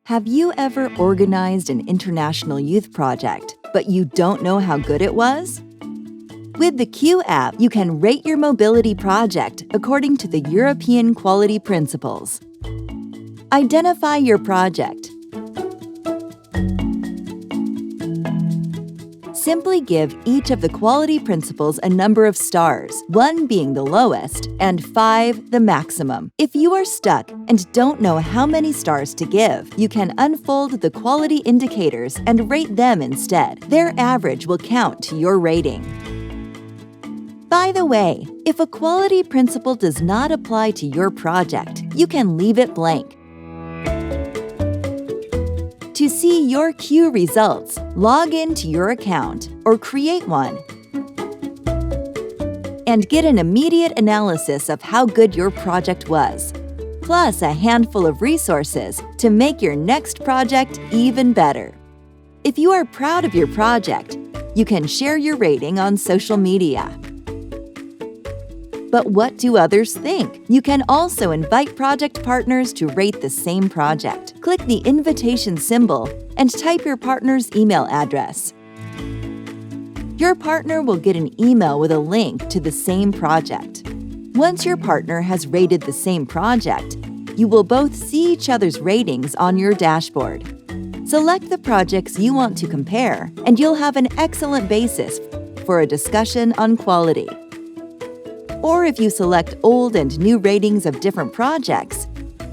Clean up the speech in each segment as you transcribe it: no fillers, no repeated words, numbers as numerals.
Have you ever organized an international youth project, but you don't know how good it was? With the CUE app, you can rate your mobility project according to the European Quality Principles. Identify your project. Simply give each of the quality principles a number of stars, 1 being the lowest and 5 the maximum. If you are stuck and don't know how many stars to give, you can unfold the quality indicators and rate them instead. Their average will count to your rating. By the way, if a quality principle does not apply to your project, you can leave it blank. To see your CUE results, log into your account or create one and get an immediate analysis of how good your project was, plus a handful of resources to make your next project even better. If you are proud of your project, you can share your rating on social media. But what do others think? You can also invite project partners to rate the same project. Click the invitation symbol and type your partner's email address. Your partner will get an email with a link to the same project. Once your partner has rated the same project, you will both see each other's ratings on your dashboard. Select the projects you want to compare, and you'll have an excellent basis for a discussion on quality. Or if you select old and new ratings of different projects,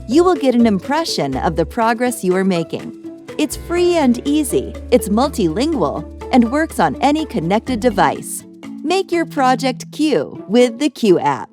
you will get an impression of the progress you are making. It's free and easy, it's multilingual, and works on any connected device. Make your project CUE with the CUE app.